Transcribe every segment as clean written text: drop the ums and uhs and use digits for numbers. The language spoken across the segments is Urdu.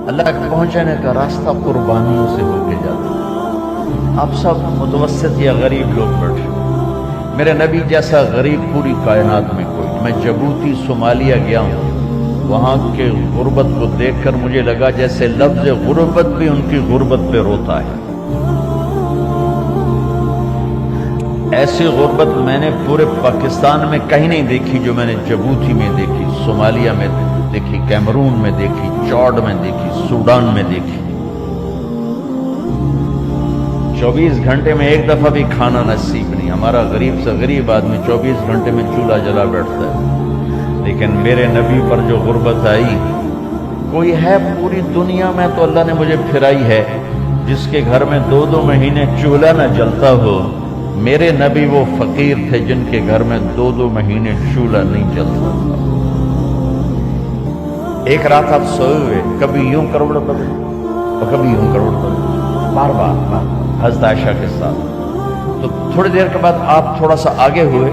اللہ کے پہنچنے کا راستہ قربانیوں سے ہو کے جاتا ہے۔ آپ سب متوسط یا غریب لوگ بیٹھے، میرے نبی جیسا غریب پوری کائنات میں کوئی نہیں۔ میں جبوتی صومالیہ گیا ہوں، وہاں کے غربت کو دیکھ کر مجھے لگا جیسے لفظ غربت بھی ان کی غربت پہ روتا ہے۔ ایسی غربت میں نے پورے پاکستان میں کہیں نہیں دیکھی جو میں نے جبوتی میں دیکھی، صومالیہ میں دیکھی، کیمرون میں دیکھی، چاڈ میں دیکھی، سوڈان میں دیکھی۔ 24 گھنٹے میں ایک دفعہ بھی کھانا نصیب نہیں۔ ہمارا غریب سے غریب آدمی 24 گھنٹے میں چولہا جلا بیٹھتا ہے، لیکن میرے نبی پر جو غربت آئی، کوئی ہے پوری دنیا میں تو اللہ نے مجھے پھرائی ہے جس کے گھر میں 2 مہینے چولہا نہ جلتا ہو۔ میرے نبی وہ فقیر تھے جن کے گھر میں 2 مہینے چولہا نہیں جلتا تھا۔ ایک رات آپ سوئے ہوئے، کبھی یوں کروڑ بدل اور کبھی یوں کروڑ بدل، بار بار حضرت عائشہ کے ساتھ۔ تو تھوڑی دیر کے بعد آپ تھوڑا سا آگے ہوئے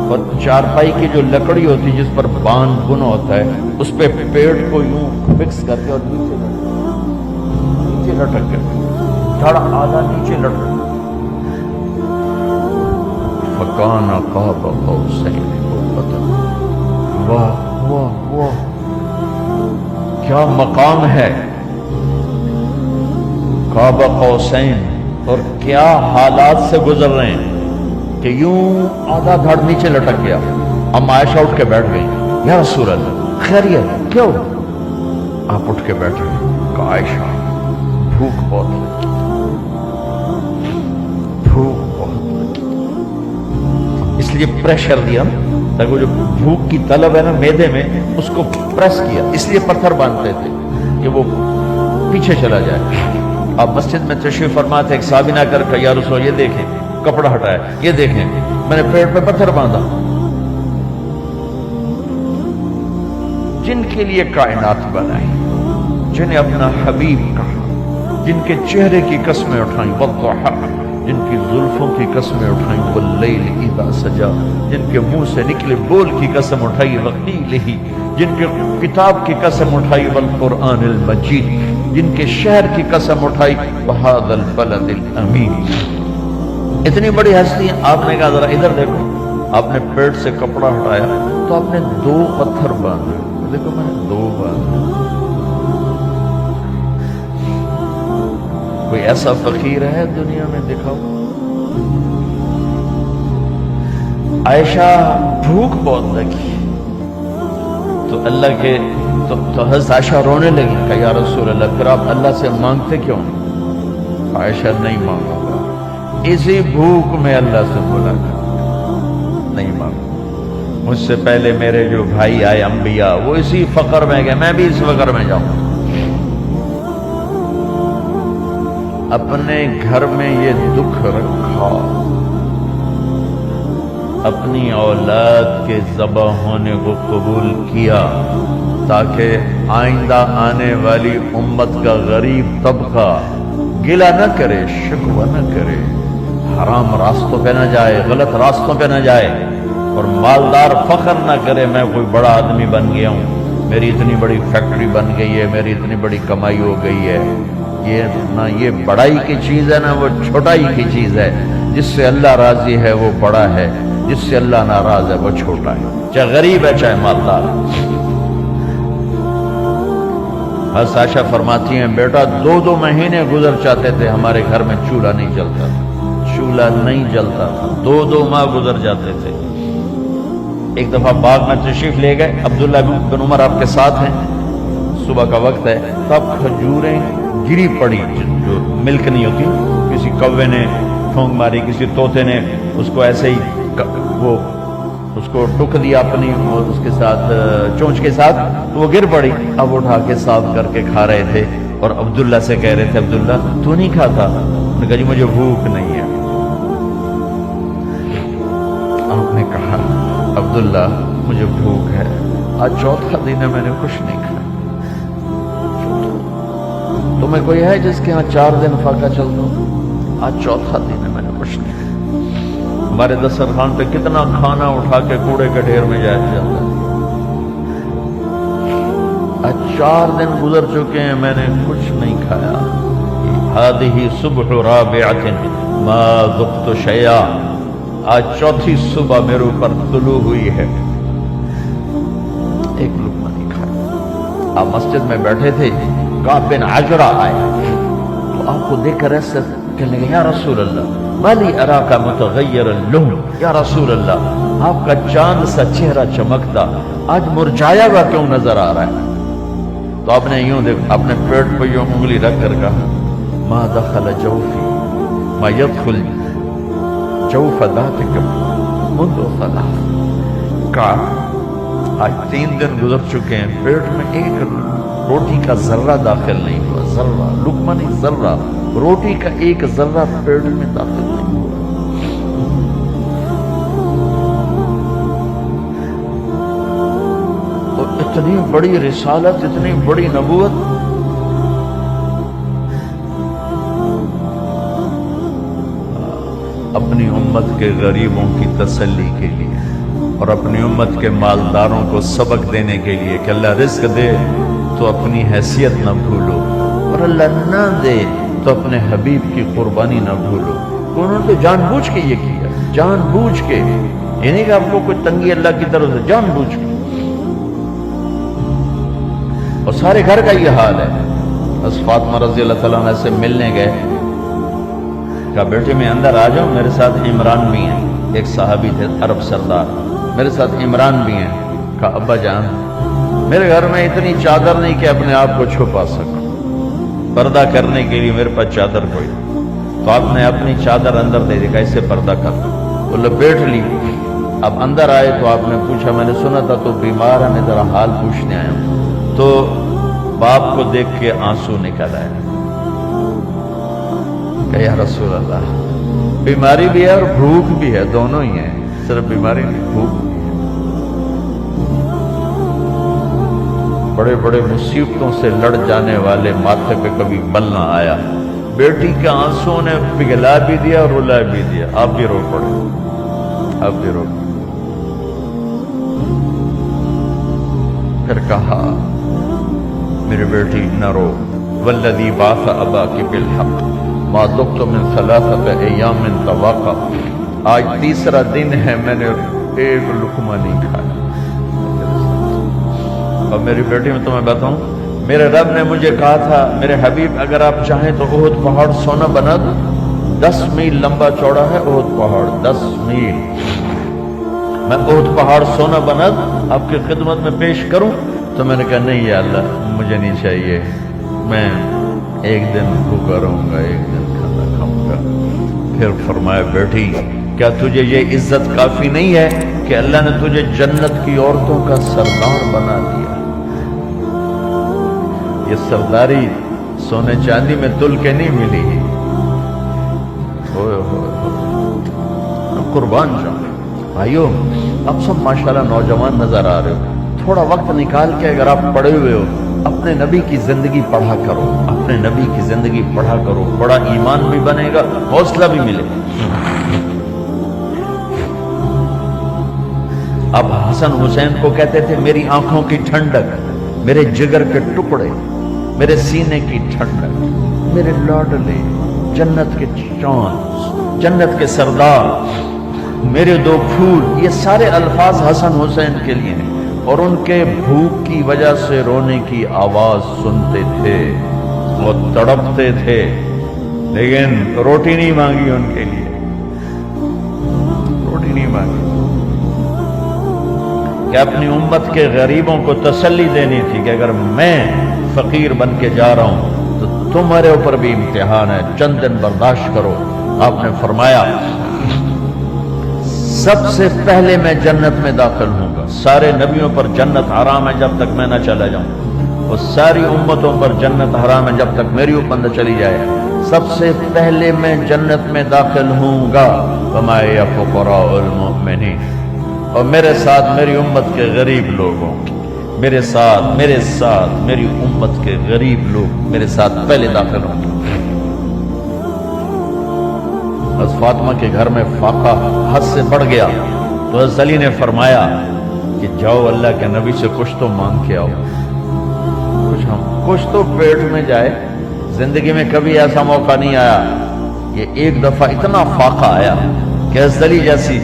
اور چارپائی کی جو لکڑی ہوتی جس پر بان بن ہوتا ہے، اس پہ پیڑ کو یوں فکس کر کے اور نیچے لٹک کے دھڑ آدھا نیچے لٹک، فکان قاب قوسین او ادنی۔ واہ واہ واہ، کیا مقام ہے قاب قوسین، اور کیا حالات سے گزر رہے ہیں کہ یوں آدھا دھڑ نیچے لٹک گیا۔ ام عائشہ اٹھ کے بیٹھ گئی، یا رسول اللہ خیریت کیوں؟ آپ اٹھ کے بیٹھ گئے، کہا عائشہ بھوک بہت لگی، بھوک بہت لگی، اس لیے پریشر دیا تاکہ وہ جو بھوک کی طلب ہے نا میدے میں، اس کو پریس کیا، اس لیے پتھر باندھتے تھے کہ وہ پیچھے چلا جائے۔ آپ مسجد میں تشریف فرما تھے، ایک صحابی نے کر یا رسول یہ دیکھیں، کپڑا ہٹایا، یہ دیکھیں میں نے پیڑ پہ پتھر باندھا۔ جن کے لیے کائنات بنائی، جنہیں اپنا حبیب کہا، جن کے چہرے کی قسمیں اٹھائیں، والضحی، جن کی زلفوں کی قسمیں اٹھائیں، واللیل اذا سجا، جن کے منہ سے نکلے بول کی قسم اٹھائی، وقیلہ، جن کے کتاب کی قسم اٹھائی، والقرآن المجید، جن کے شہر کی قسم اٹھائی، وہذا البلد الامین۔ اتنی بڑی ہستی، آپ نے کہا ذرا ادھر دیکھو، آپ نے پیٹ سے کپڑا ہٹایا تو آپ نے 2 پتھر باندھے، دیکھو میں نے 2 باندھے۔ کوئی ایسا فقیر ہے دنیا میں دکھاؤ؟ عائشہ بھوک بہت لگی تو اللہ کے تو حضرت عائشہ رونے لگی، کہ یا رسول اللہ پھر آپ اللہ سے مانگتے کیوں نہیں؟ عائشہ نہیں مانگوں گا، اسی بھوک میں اللہ سے ملاقات نہیں مانگوں۔ مجھ سے پہلے میرے جو بھائی آئے انبیاء، وہ اسی فقر میں گئے، میں بھی اس فقر میں جاؤں۔ اپنے گھر میں یہ دکھ رکھا، اپنی اولاد کے ذبح ہونے کو قبول کیا تاکہ آئندہ آنے والی امت کا غریب طبقہ گلہ نہ کرے، شکوہ نہ کرے، حرام راستوں پہ نہ جائے، غلط راستوں پہ نہ جائے، اور مالدار فخر نہ کرے میں کوئی بڑا آدمی بن گیا ہوں، میری اتنی بڑی فیکٹری بن گئی ہے، میری اتنی بڑی کمائی ہو گئی ہے۔ یہ بڑائی کی چیز ہے نہ وہ چھوٹائی کی چیز ہے۔ جس سے اللہ راضی ہے وہ بڑا ہے، جس سے اللہ ناراض ہے وہ چھوٹا ہے، چاہے غریب ہے چاہے مالدار ہے۔ حضرت عائشہ فرماتی ہیں بیٹا 2 مہینے گزر جاتے تھے ہمارے گھر میں چولہا نہیں جلتا تھا، چولہا نہیں جلتا تھا، 2 ماہ گزر جاتے تھے۔ ایک دفعہ باغ میں تشریف لے گئے، عبداللہ بن عمر آپ کے ساتھ ہیں، صبح کا وقت ہے، تب کھجوریں گری پڑی جو ملک نہیں ہوتی، کسی کوے نے ٹھونگ ماری، کسی طوطے نے اس کو ایسے ہی وہ اس کو ٹک دیا اپنی اس کے ساتھ چونچ کے ساتھ، تو وہ گر پڑی۔ اب اٹھا کے صاف کر کے کھا رہے تھے اور عبداللہ سے کہہ رہے تھے عبداللہ تو نہیں کھاتا؟ انہوں نے کہا جی مجھے بھوک نہیں ہے۔ آپ نے کہا عبداللہ مجھے بھوک ہے، آج 4تھا دن ہے میں نے کچھ نہیں کھایا۔ تمہیں کوئی ہے جس کے ہاں 4 دن فاقہ چلتا ہوں؟ آج 4تھا دن ہے میں نے کچھ نہیں کھایا۔ ہمارے دسترخوان پہ کتنا کھانا اٹھا کے کوڑے کے ڈھیر میں جایا جاتا ہے، آج 4 دن گزر چکے ہیں میں نے کچھ نہیں کھایا. هذه صبح رابعة ما ذقت شيئا. آج 4تھی صبح میرے اوپر طلوع ہوئی ہے, ایک لقمہ نہیں کھایا. آپ مسجد میں بیٹھے تھے, کعب بن عجرہ آئے تو آپ کو دیکھ کر ایسے کہنے لگے یا رسول اللہ مالی اراکا متغیر اللون. یا رسول اللہ آپ کا چاند سا چہرہ چمکتا آج مرجھایا ہوا کیوں نظر آ رہا ہے؟ تو آپ نے یوں دیکھ اپنے پیٹ پہ یوں انگلی رکھ کر کہا ما دخل جوفی ما يدخل جوف ذاتک منذ ثلاث. کہا آج 3 دن گزر چکے ہیں, پیٹ میں ایک روٹی کا ذرہ داخل نہیں ہوا. ذرہ, لقمہ نہیں, ذرہ روٹی کا ایک ذرہ پیٹ میں داخل نہیں ہوا. تو اتنی بڑی رسالت, اتنی بڑی نبوت, اپنی امت کے غریبوں کی تسلی کے لیے اور اپنی امت کے مالداروں کو سبق دینے کے لیے کہ اللہ رزق دے تو اپنی حیثیت نہ بھولو, اور اللہ نہ دے تو اپنے حبیب کی قربانی نہ بھولو. انہوں نے تو جان بوجھ کے یہ کیا, جان بوجھ کے, یہ نہیں کہ آپ کو کوئی تنگی اللہ کی طرف سے, جان بوجھ کے. اور سارے گھر کا یہ حال ہے. بس فاطمہ رضی اللہ تعالیٰ عنہ سے ملنے گئے, کہا بیٹے میں اندر آ جاؤں, میرے ساتھ عمران بھی ہیں, ایک صحابی تھے عرب سردار, میرے ساتھ عمران بھی ہیں. کہا ابا جان میرے گھر میں اتنی چادر نہیں کہ اپنے آپ کو چھپا سکوں, پردہ کرنے کے لیے میرے پاس چادر کوئی. تو آپ نے اپنی چادر اندر دے دی, کیسے پردہ کر, وہ لپیٹ لی. اب اندر آئے تو آپ نے پوچھا میں نے سنا تھا تو بیمار ہے, میں ذرا حال پوچھنے آیا ہوں. تو باپ کو دیکھ کے آنسو نکل آئے کہ یا رسول اللہ بیماری بھی ہے اور بھوک بھی ہے, دونوں ہی ہیں, صرف بیماری نہیں بھوک بھی ہے. بڑے بڑے مصیبتوں سے لڑ جانے والے ماتھے پہ کبھی بل نہ آیا. بیٹی کے آنسوں نے پگھلا بھی دیا اور رلا بھی دیا. آپ بھی رو پڑے, آپ بھی رو پڑے. پھر کہا میری بیٹی نہ رو, والذی بعث اباک بالحق ما دقت من 3 ایام طواقا. آج 3 دن ہے میں نے ایک لقمہ نہیں کھایا. اور میری بیٹی میں تمہیں بتاؤں, میرے رب نے مجھے کہا تھا میرے حبیب اگر آپ چاہیں تو احد پہاڑ سونا بنا دو. 10 میل لمبا چوڑا ہے احد پہاڑ, 10 میل. میں احد پہاڑ سونا بنا دوں, آپ کی خدمت میں پیش کروں. تو میں نے کہا نہیں یا اللہ مجھے نہیں چاہیے, میں ایک دن بھوکا رہوں گا, ایک دن کھانا کھاؤں گا. پھر فرمایا بیٹی کیا تجھے یہ عزت کافی نہیں ہے کہ اللہ نے تجھے جنت کی عورتوں کا سردار بنا دیا. یہ سرداری سونے چاندی میں تل کے نہیں ملی. ہوئے قربان جاؤں. بھائیو اب سب ماشاءاللہ نوجوان نظر آ رہے ہو, تھوڑا وقت نکال کے اگر آپ پڑھے ہوئے ہو اپنے نبی کی زندگی پڑھا کرو, اپنے نبی کی زندگی پڑھا کرو, بڑا ایمان بھی بنے گا, حوصلہ بھی ملے گا. اب حسن حسین کو کہتے تھے میری آنکھوں کی ٹھنڈک, میرے جگر کے ٹکڑے, میرے سینے کی ٹھنڈک, میرے لاڈلے, جنت کے چاند, جنت کے سردار, میرے 2 پھول. یہ سارے الفاظ حسن حسین کے لیے ہیں. اور ان کے بھوک کی وجہ سے رونے کی آواز سنتے تھے, وہ تڑپتے تھے, لیکن روٹی نہیں مانگی ان کے لیے, روٹی نہیں مانگی. کہ اپنی امت کے غریبوں کو تسلی دینی تھی کہ اگر میں فقیر بن کے جا رہا ہوں تو تمہارے اوپر بھی امتحان ہے, چند دن برداشت کرو. آپ نے فرمایا سب سے پہلے میں جنت میں داخل ہوں گا. سارے نبیوں پر جنت حرام ہے جب تک میں نہ چلا جاؤں, اور ساری امتوں پر جنت حرام ہے جب تک میری امت نہ چلی جائے. سب سے پہلے میں جنت میں داخل ہوں گا. وما یا فقراء المؤمنین, اور میرے ساتھ میری امت کے غریب لوگوں, میرے ساتھ میری امت کے غریب لوگ میرے ساتھ پہلے داخل ہوں گے. بس فاطمہ کے گھر میں فاقہ حد سے بڑھ گیا تو حضرت علی نے فرمایا کہ جاؤ اللہ کے نبی سے کچھ تو مانگ کے آؤ, کچھ تو پیٹ میں جائے. زندگی میں کبھی ایسا موقع نہیں آیا. یہ ایک دفعہ اتنا فاقہ آیا کہ حضرت علی جیسی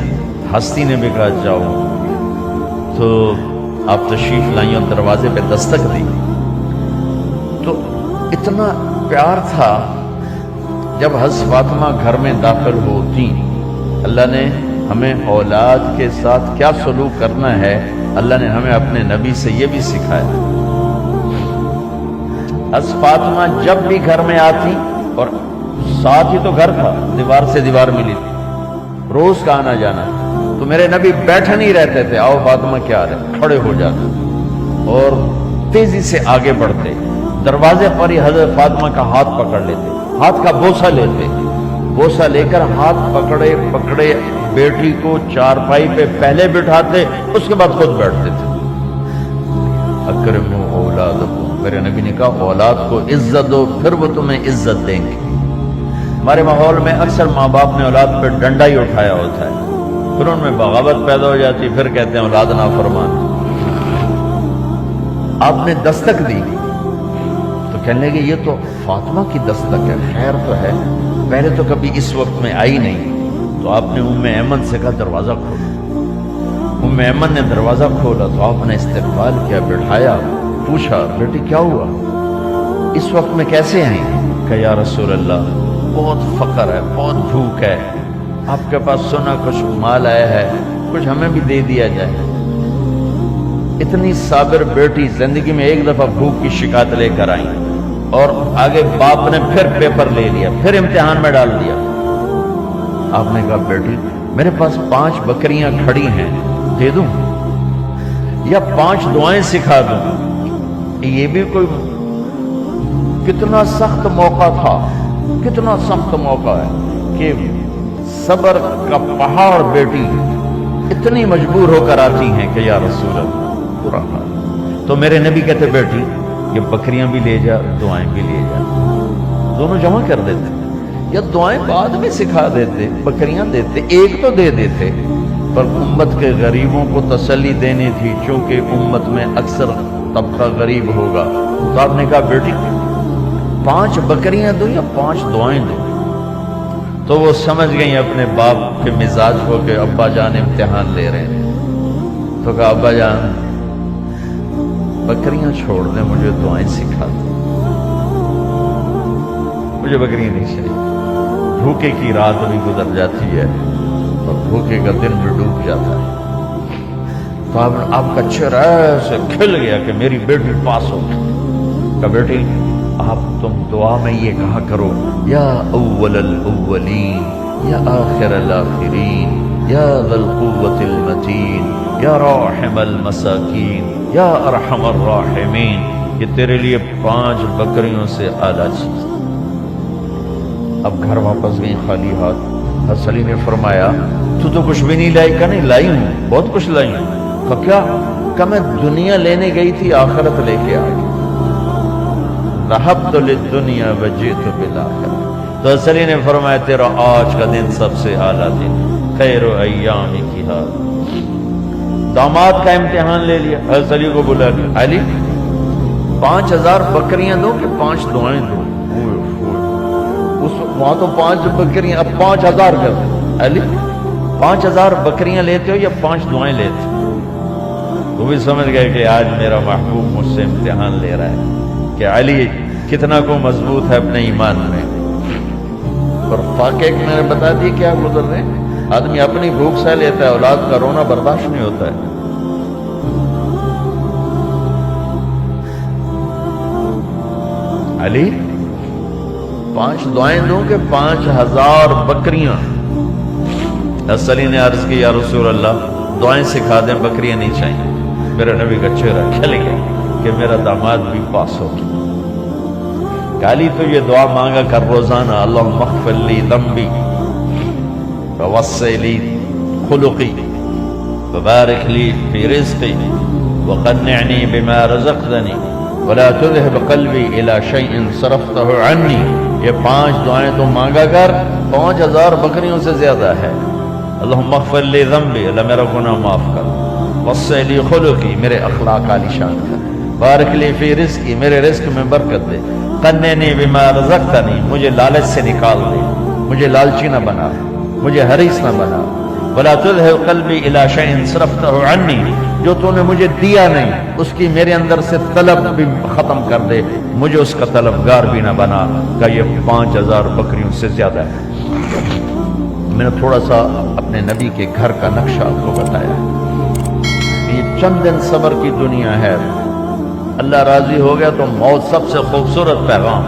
ہستی نے بھی کہا جاؤ. تو آپ تشریف لائیں اور دروازے پہ دستک دی. تو اتنا پیار تھا. جب حضرت فاطمہ گھر میں داخل ہوتی، اللہ نے ہمیں اولاد کے ساتھ کیا سلوک کرنا ہے، اللہ نے ہمیں اپنے نبی سے یہ بھی سکھایا. حضرت فاطمہ جب بھی گھر میں آتی، اور ساتھ ہی تو گھر تھا، دیوار سے دیوار ملی تھی، روز کا آنا جانا، تو میرے نبی بیٹھے نہیں رہتے تھے. آؤ فاطمہ کیا آ رہے، کھڑے ہو جاتے اور تیزی سے آگے بڑھتے. دروازے پر ہی حضرت فاطمہ کا ہاتھ پکڑ لیتے، ہاتھ کا بوسہ لیتے. بوسہ لے کر ہاتھ پکڑے پکڑے بیٹی کو چارپائی پہ پہلے بٹھاتے، اس کے بعد خود بیٹھتے تھے. اکرموا اولادکم، میرے نبی نے کہا اولاد کو عزت دو، پھر وہ تمہیں عزت دیں گے. ہمارے ماحول میں اکثر ماں باپ نے اولاد پہ ڈنڈا ہی اٹھایا ہوتا ہے، پھر ان میں بغاوت پیدا ہو جاتی، پھر کہتے ہیں اولاد نافرمان. آپ نے دستک دی تو کہنے لگے یہ تو فاطمہ کی دستک ہے. خیر تو ہے، پہلے تو کبھی اس وقت میں آئی نہیں. تو آپ نے ام ایمن سے کہا دروازہ کھولو. ام ایمن نے دروازہ کھولا تو آپ نے استقبال کیا، بٹھایا، پوچھا بیٹی کیا ہوا، اس وقت میں کیسے آئی؟ کہ یا رسول اللہ بہت فقر ہے، بہت بھوک ہے، آپ کے پاس سنا کچھ مال آیا ہے، کچھ ہمیں بھی دے دیا جائے. اتنی صابر بیٹی زندگی میں ایک دفعہ بھوک کی شکایت لے کر آئی، اور آگے باپ نے پھر پیپر لے لیا، پھر امتحان میں ڈال دیا. آپ نے کہا بیٹی میرے پاس 5 بکریاں کھڑی ہیں، دے دوں یا 5 دعائیں سکھا دوں؟ یہ بھی کوئی کتنا سخت موقع تھا، کتنا سخت موقع ہے کہ صبر کا پہاڑ بیٹی اتنی مجبور ہو کر آتی ہیں کہ یا رسول اللہ برا حال. تو میرے نبی کہتے بیٹی یہ بکریاں بھی لے جا، دعائیں بھی لے جا، دونوں جمع کر دیتے، یا دعائیں بعد میں سکھا دیتے، بکریاں دیتے، ایک تو دے دیتے. پر امت کے غریبوں کو تسلی دینی تھی، چونکہ امت میں اکثر طبقہ غریب ہوگا. تو آپ نے کہا بیٹی 5 بکریاں دو یا 5 دعائیں دو. تو وہ سمجھ گئی اپنے باپ کے مزاج کو کہ ابا جان امتحان لے رہے ہیں. تو کہا ابا جان بکریاں چھوڑ دیں، مجھے دعائیں سکھا دیں، مجھے بکریاں نہیں چاہیے. بھوکے کی رات بھی گزر جاتی ہے اور بھوکے کا دن بھی ڈوب جاتا ہے. تو آپ کا چہرہ ایسے کھل گیا کہ میری بیٹی پاس ہو گئی. کہا بیٹی آپ تم دعا میں یہ کہا کرو یا اول الاولین یا آخر الاخرین یا ذا القوة المتین یا راحم المساکین یا ارحم الراحمین. یہ تیرے لیے 5 بکریوں سے اعلیٰ چیز. اب گھر واپس گئی خالی ہاتھ. حضرت علی نے فرمایا تو کچھ بھی نہیں لائی؟ کہ نہیں لائی ہوں، بہت کچھ لائی ہوں. کہ کیا؟ کہ میں دنیا لینے گئی تھی، آخرت لے کے آ گئی. ذهبت للدنیا وجئت بالآخرہ. تو حضرت علی نے فرمایا تیرا آج کا دن سب سے اعلیٰ دن، خیر ایام کی حال. داماد کا امتحان لے لیا. حضرت علی کو بلا کے علی 5000 بکریاں دو کہ 5 دعائیں دو؟ وہاں تو 5 بکریاں، اب 5000 کر دو. علی 5000 بکریاں لیتے ہو یا 5 دعائیں لیتے ہو؟ وہ بھی سمجھ گئے کہ آج میرا محبوب مجھ سے امتحان لے رہا ہے کہ علی کتنا کو مضبوط ہے اپنے ایمان میں. اور فاقے میں نے بتا دی کیا گزر رہے. آدمی اپنی بھوک سہ لیتا ہے، اولاد کا رونا برداشت نہیں ہوتا ہے. علی 5 دعائیں دوں کہ 5000 بکریاں؟ حضرت علی نے عرض کی یا رسول اللہ دعائیں سکھا دیں، بکریاں نہیں چاہیے. میرے نبی کا چہرہ کھل گیا کہ میرا داماد بھی پاس ہو گیا. علی تو یہ دعا مانگا کر روزانہ، اللہم اغفر لی ذنبی ووسع لی خلقی وبارک لی فی رزقی وقنعنی بما رزقتنی ولا تذهب قلبی الی شیء صرفتہ عنی. یہ 5 دعائیں تو مانگا کر، 5000 بکریوں سے زیادہ ہے. اللہم اغفر لی ذنبی، اللہ میرا گناہ معاف کر. وسع لی خلقی، میرے اخلاق عالی شان کر. بارک لی فی رزقی، میرے رزق میں برکت دے، قننی بما رزقتنی، مجھے لالچ سے نکال دے، مجھے لالچی نہ بنا، مجھے حریص نہ بنا، ولا تذهب قلبی الی شیء صرفته عنی، جو تو نے مجھے دیا نہیں اس کی میرے اندر سے طلب بھی ختم کر دے، مجھے اس کا طلبگار بھی نہ بنا، کہ یہ 5000 بکریوں سے زیادہ ہے۔ میں نے تھوڑا سا اپنے نبی کے گھر کا نقشہ آپ کو بتایا۔ یہ چند دن صبر کی دنیا ہے، اللہ راضی ہو گیا تو موت سب سے خوبصورت پیغام۔